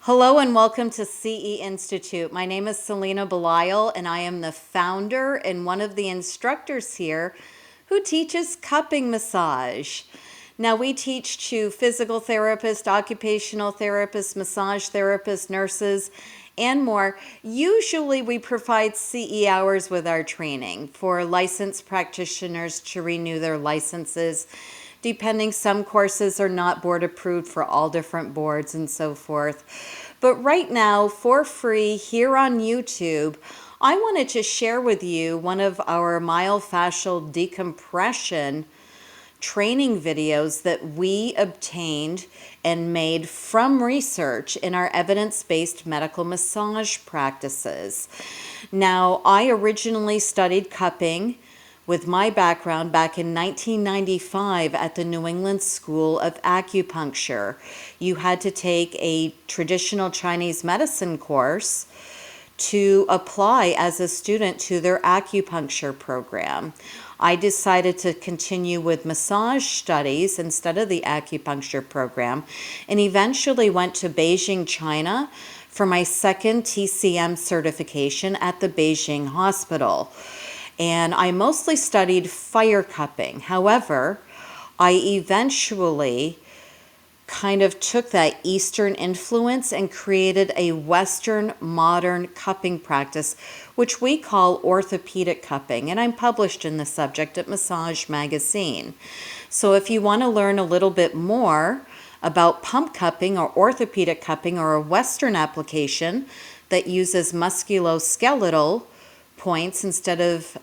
Hello and welcome to CE Institute. My name is Selena Belisle and I am the founder and one of the instructors here who teaches cupping massage. Now we teach to physical therapists, occupational therapists, massage therapists, nurses, and more. Usually we provide CE hours with our training for licensed practitioners to renew their licenses. Depending, some courses are not board approved for all different boards and so forth. But right now, for free here on YouTube, I wanted to share with you one of our myofascial decompression training videos that we obtained and made from research in our evidence-based medical massage practices. Now, I originally studied cupping with my background back in 1995 at the New England School of Acupuncture. You had to take a traditional Chinese medicine course to apply as a student to their acupuncture program. I decided to continue with massage studies instead of the acupuncture program and eventually went to Beijing, China for my second TCM certification at the Beijing Hospital. And I mostly studied fire cupping. However, I eventually kind of took that Eastern influence and created a Western modern cupping practice, which we call orthopedic cupping. And I'm published in the subject at Massage Magazine. So if you want to learn a little bit more about pump cupping or orthopedic cupping or a Western application that uses musculoskeletal points instead of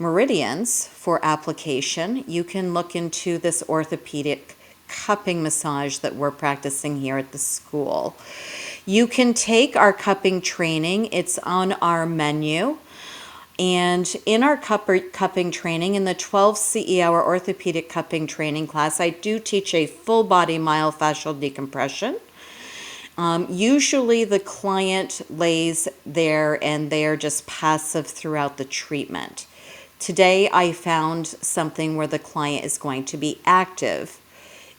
meridians for application, you can look into this orthopedic cupping massage that we're practicing here at the school. You can take our cupping training. It's on our menu. And in our cupping training, in the 12 CE hour orthopedic cupping training class, I do teach a full body myofascial decompression. Usually the client lays there and they're just passive throughout the treatment. Today I found something where the client is going to be active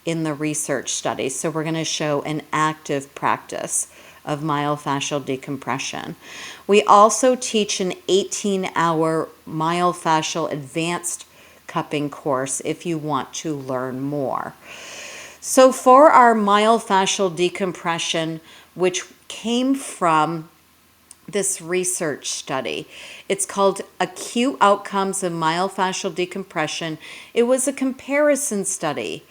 in the research study. So we're going to show an active practice of myofascial decompression. We also teach an 18-hour myofascial advanced cupping course if you want to learn more. So for our myofascial decompression, which came from this research study, it's called Acute Outcomes of Myofascial Decompression. It was a comparison study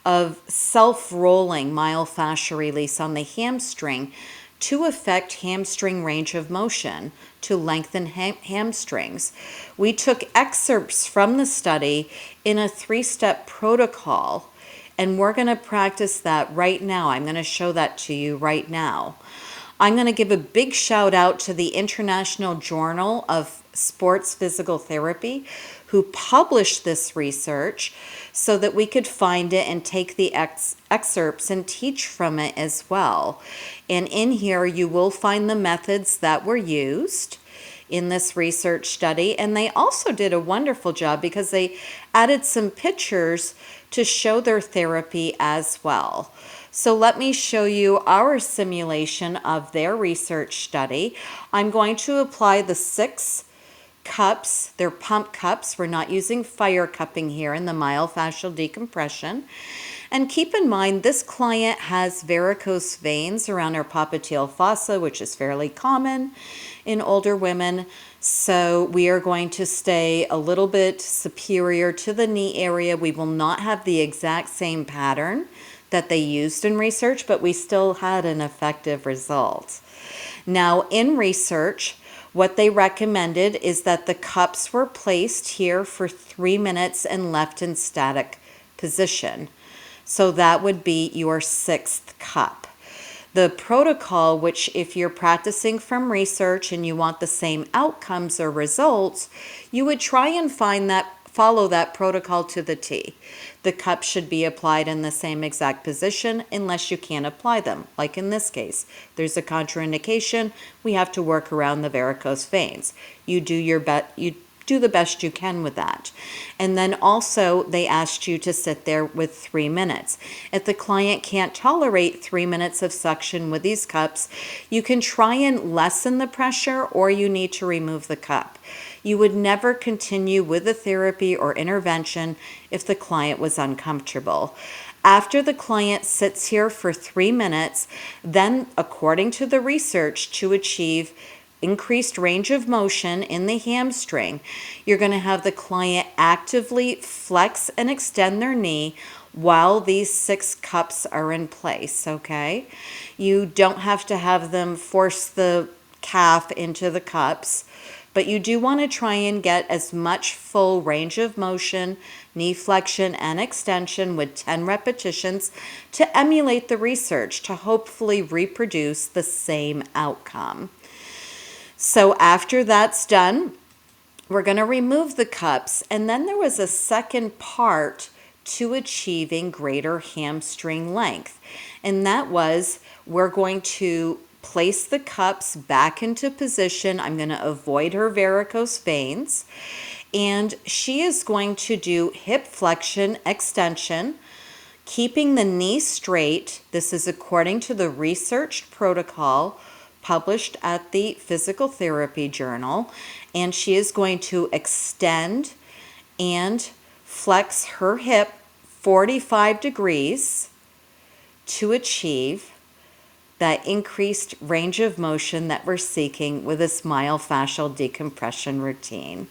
of self-rolling myofascial release on the hamstring to affect hamstring range of motion, to lengthen hamstrings. We took excerpts from the study in a 3-step protocol, and we're going to practice that right now. I'm going to show that to you right now. I'm going to give a big shout out to the International Journal of Sports Physical Therapy, who published this research so that we could find it and take the excerpts and teach from it as well. And in here you will find the methods that were used in this research study, and they also did a wonderful job because they added some pictures to show their therapy as well. So let me show you our simulation of their research study. I'm going to apply the 6 cups. They're pump cups. We're not using fire cupping here in the myofascial decompression. And keep in mind, this client has varicose veins around her popliteal fossa, which is fairly common in older women. So we are going to stay a little bit superior to the knee area. We will not have the exact same pattern that they used in research, but we still had an effective result. Now, in research, what they recommended is that the cups were placed here for 3 minutes and left in static position. So that would be your 6th cup. The protocol, which if you're practicing from research and you want the same outcomes or results, you would try and follow that protocol to the T. The cups should be applied in the same exact position unless you can't apply them. Like in this case, there's a contraindication. We have to work around the varicose veins. You do your best. You do the best you can with that. And then also they asked you to sit there with 3 minutes. If the client can't tolerate 3 minutes of suction with these cups, you can try and lessen the pressure, or you need to remove the cup. You would never continue with the therapy or intervention if the client was uncomfortable. After the client sits here for 3 minutes, then according to the research, to achieve increased range of motion in the hamstring, you're going to have the client actively flex and extend their knee while these 6 cups are in place, okay? You don't have to have them force the calf into the cups, but you do want to try and get as much full range of motion, knee flexion and extension with 10 repetitions to emulate the research to hopefully reproduce the same outcome. So after that's done, we're going to remove the cups, and then there was a second part to achieving greater hamstring length, and that was we're going to place the cups back into position. I'm going to avoid her varicose veins, and she is going to do hip flexion extension, keeping the knee straight. This is according to the researched protocol published at the Physical Therapy Journal, and she is going to extend and flex her hip 45 degrees to achieve that increased range of motion that we're seeking with this myofascial decompression routine.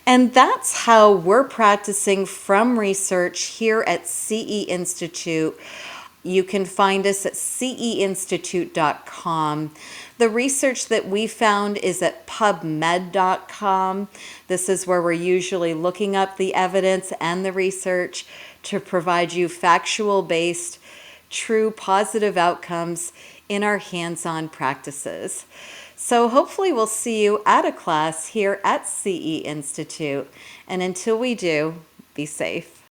And that's how we're practicing from research here at CE Institute. You can find us at ceinstitute.com. The research that we found is at pubmed.com. This is where we're usually looking up the evidence and the research to provide you factual-based, true positive outcomes in our hands-on practices. So hopefully we'll see you at a class here at CE Institute. And until we do, be safe.